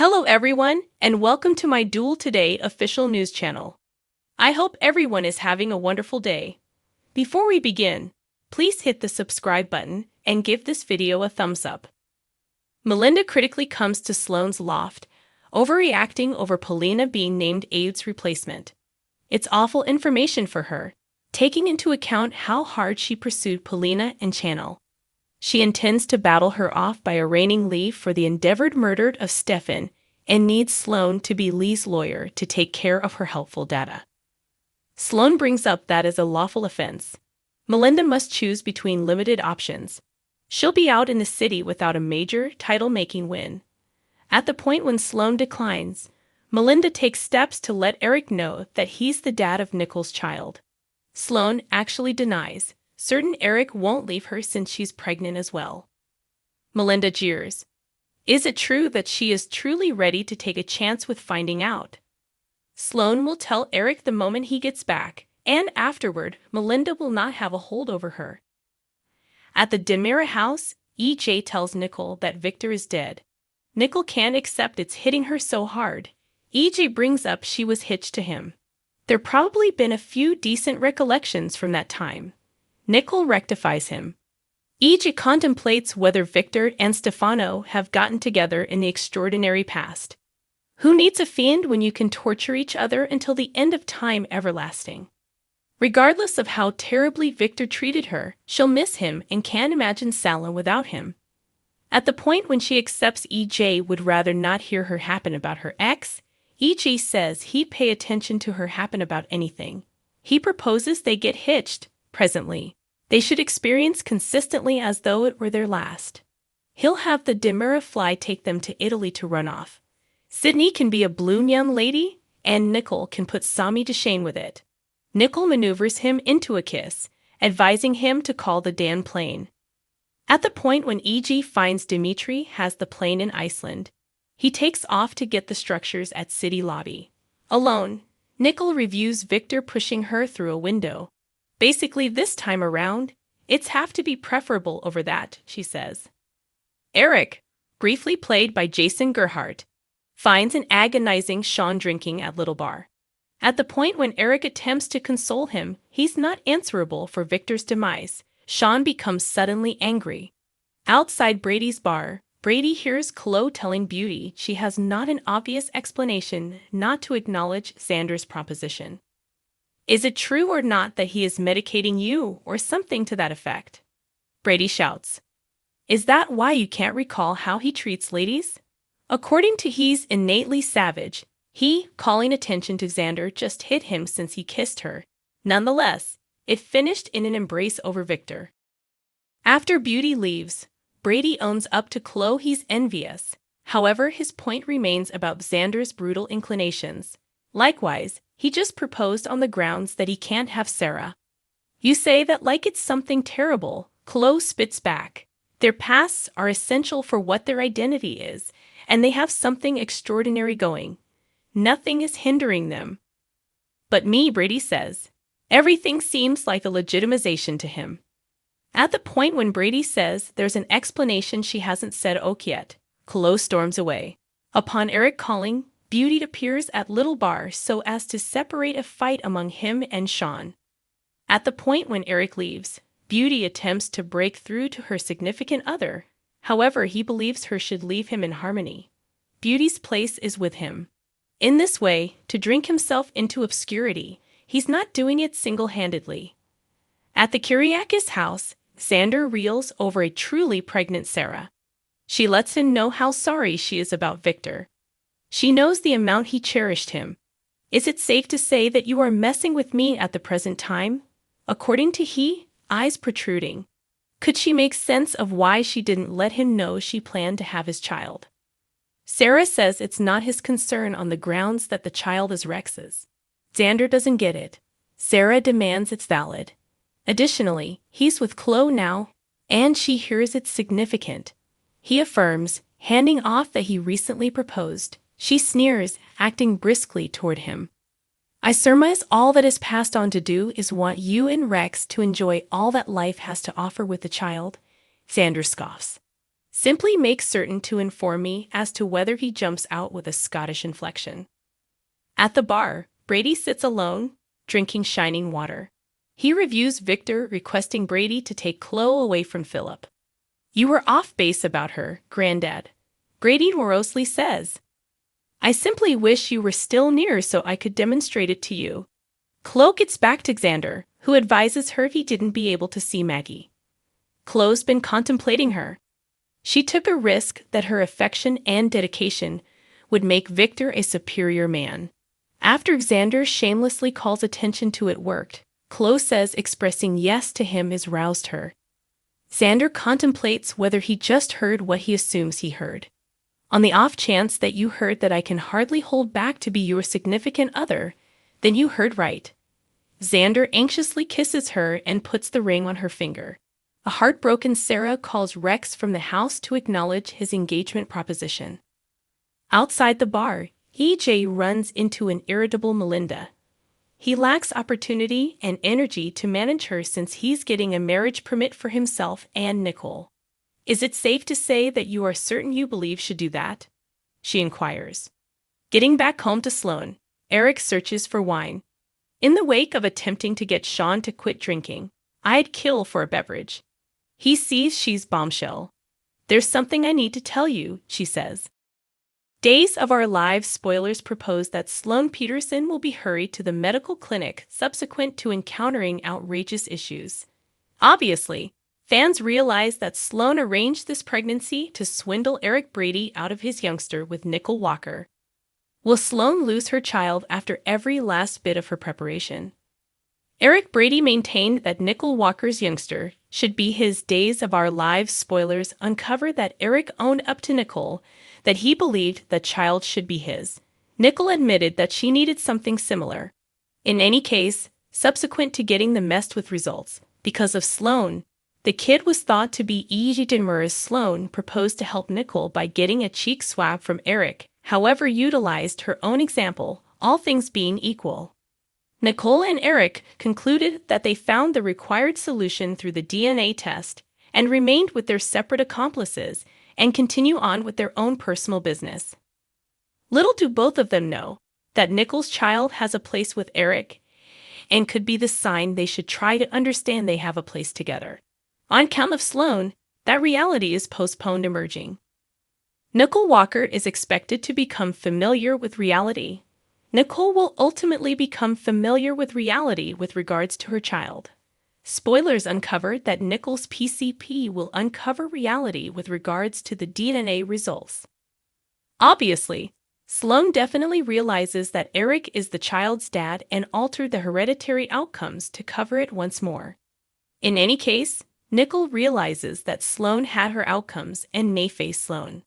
Hello everyone, and welcome to my Duel Today official news channel. I hope everyone is having a wonderful day. Before we begin, please hit the subscribe button and give this video a thumbs up. Melinda critically comes to Sloan's loft, overreacting over Polina being named Abe's replacement. It's awful information for her, taking into account how hard she pursued Polina and Channel. She intends to battle her off by arraigning Lee for the endeavored murder of Stefan and needs Sloan to be Lee's lawyer to take care of her helpful data. Sloan brings up that as a lawful offense, Melinda must choose between limited options. She'll be out in the city without a major title-making win. At the point when Sloan declines, Melinda takes steps to let Eric know that he's the dad of Nichols' child. Sloan actually denies, certain Eric won't leave her since she's pregnant as well. Melinda jeers. Is it true that she is truly ready to take a chance with finding out? Sloan will tell Eric the moment he gets back, and afterward, Melinda will not have a hold over her. At the Demira house, EJ tells Nicole that Victor is dead. Nicole can't accept it's hitting her so hard. EJ brings up she was hitched to him. There probably been a few decent recollections from that time. Nicole rectifies him. EJ contemplates whether Victor and Stefano have gotten together in the extraordinary past. Who needs a fiend when you can torture each other until the end of time everlasting? Regardless of how terribly Victor treated her, she'll miss him and can't imagine Sala without him. At the point when she accepts EJ would rather not hear her happen about her ex, EJ says he'd pay attention to her happen about anything. He proposes they get hitched, presently. They should experience consistently as though it were their last. He'll have the Demira fly take them to Italy to run off. Sydney can be a bloom young lady, and Nicole can put Sami to shame with it. Nicole maneuvers him into a kiss, advising him to call the Dan plane. At the point when EG finds Dimitri has the plane in Iceland, he takes off to get the structures at city lobby. Alone, Nicole reviews Victor pushing her through a window. Basically, this time around, it's have to be preferable over that, she says. Eric, briefly played by Jason Gerhardt, finds an agonizing Sean drinking at Little Bar. At the point when Eric attempts to console him, he's not answerable for Victor's demise. Sean becomes suddenly angry. Outside Brady's bar, Brady hears Chloe telling Beauty she has not an obvious explanation not to acknowledge Xander's proposition. Is it true or not that he is medicating you or something to that effect? Brady shouts. Is that why you can't recall how he treats ladies? According to he's innately savage, he, calling attention to Xander, just hit him since he kissed her. Nonetheless, it finished in an embrace over Victor. After Beauty leaves, Brady owns up to Chloe he's envious. However, his point remains about Xander's brutal inclinations. Likewise, he just proposed on the grounds that he can't have Sarah. You say that like it's something terrible, Chloe spits back. Their pasts are essential for what their identity is, and they have something extraordinary going. Nothing is hindering them. But me, Brady says. Everything seems like a legitimization to him. At the point when Brady says there's an explanation she hasn't said oak yet, Chloe storms away. Upon Eric calling, Beauty appears at Little Bar so as to separate a fight among him and Sean. At the point when Eric leaves, Beauty attempts to break through to her significant other. However, he believes her should leave him in harmony. Beauty's place is with him. In this way, to drink himself into obscurity, he's not doing it single-handedly. At the Kyriakis house, Xander reels over a truly pregnant Sarah. She lets him know how sorry she is about Victor. She knows the amount he cherished him. Is it safe to say that you are messing with me at the present time? According to he, eyes protruding. Could she make sense of why she didn't let him know she planned to have his child? Sarah says it's not his concern on the grounds that the child is Rex's. Xander doesn't get it. Sarah demands it's valid. Additionally, he's with Chloe now, and she hears it's significant. He affirms, handing off that he recently proposed. She sneers, acting briskly toward him. I surmise all that is passed on to do is want you and Rex to enjoy all that life has to offer with the child, Xander scoffs. Simply make certain to inform me as to whether he jumps out with a Scottish inflection. At the bar, Brady sits alone, drinking shining water. He reviews Victor, requesting Brady to take Chloe away from Philip. "You were off base about her, Granddad," Brady morosely says. "I simply wish you were still near so I could demonstrate it to you." Chloe gets back to Xander, who advises her he didn't be able to see Maggie. Chloe's been contemplating her. She took a risk that her affection and dedication would make Victor a superior man. After Xander shamelessly calls attention to it worked, Chloe says expressing yes to him has roused her. Xander contemplates whether he just heard what he assumes he heard. "On the off chance that you heard that I can hardly hold back to be your significant other, then you heard right." Xander anxiously kisses her and puts the ring on her finger. A heartbroken Sarah calls Rex from the house to acknowledge his engagement proposition. Outside the bar, EJ runs into an irritable Melinda. He lacks opportunity and energy to manage her since he's getting a marriage permit for himself and Nicole. "Is it safe to say that you are certain you believe should do that?" she inquires. Getting back home to Sloan, Eric searches for wine. In the wake of attempting to get Sean to quit drinking, I'd kill for a beverage. He sees she's bombshell. "There's something I need to tell you," she says. Days of Our Lives spoilers propose that Sloan Peterson will be hurried to the medical clinic subsequent to encountering outrageous issues. Obviously, fans realize that Sloan arranged this pregnancy to swindle Eric Brady out of his youngster with Nicole Walker. Will Sloan lose her child after every last bit of her preparation? Eric Brady maintained that Nicole Walker's youngster should be his. Days of Our Lives spoilers uncover that Eric owned up to Nicole that he believed the child should be his. Nicole admitted that she needed something similar. In any case, subsequent to getting the messed with results, because of Sloan, the kid was thought to be illegitimate. Sloan proposed to help Nicole by getting a cheek swab from Eric, however utilized her own example, all things being equal. Nicole and Eric concluded that they found the required solution through the DNA test and remained with their separate accomplices and continue on with their own personal business. Little do both of them know that Nicole's child has a place with Eric and could be the sign they should try to understand they have a place together. On account of Sloan, that reality is postponed emerging. Nicole Walker is expected to become familiar with reality. Nicole will ultimately become familiar with reality with regards to her child. Spoilers uncovered that Nicole's PCP will uncover reality with regards to the DNA results. Obviously, Sloan definitely realizes that Eric is the child's dad and altered the hereditary outcomes to cover it once more. In any case, Nicole realizes that Sloan had her outcomes and may face Sloan.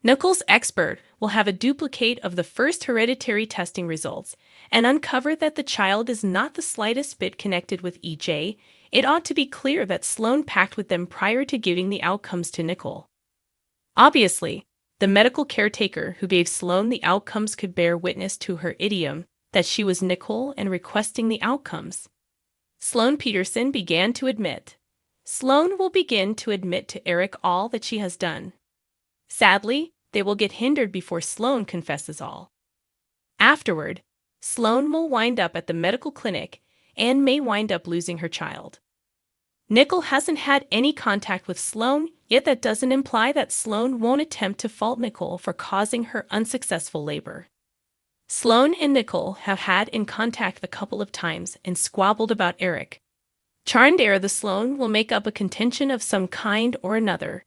Nicole's expert will have a duplicate of the first hereditary testing results and uncover that the child is not the slightest bit connected with EJ. It ought to be clear that Sloan packed with them prior to giving the outcomes to Nicole. Obviously, the medical caretaker who gave Sloan the outcomes could bear witness to her idiom that she was Nicole and requesting the outcomes. Sloan Peterson began to admit. Sloan will begin to admit to Eric all that she has done. Sadly, they will get hindered before Sloan confesses all. Afterward, Sloan will wind up at the medical clinic and may wind up losing her child. Nicole hasn't had any contact with Sloan, yet that doesn't imply that Sloan won't attempt to fault Nicole for causing her unsuccessful labor. Sloan and Nicole have had in contact a couple of times and squabbled about Eric. Xander the Sloan will make up a contention of some kind or another.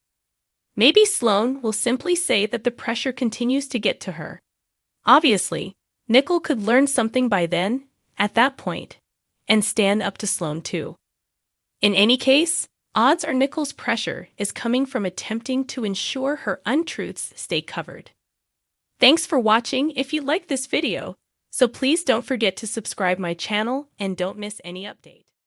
Maybe Sloan will simply say that the pressure continues to get to her. Obviously, Nicole could learn something by then, at that point, and stand up to Sloan too. In any case, odds are Nicole's pressure is coming from attempting to ensure her untruths stay covered. Thanks for watching. If you like this video, so please don't forget to subscribe my channel and don't miss any update.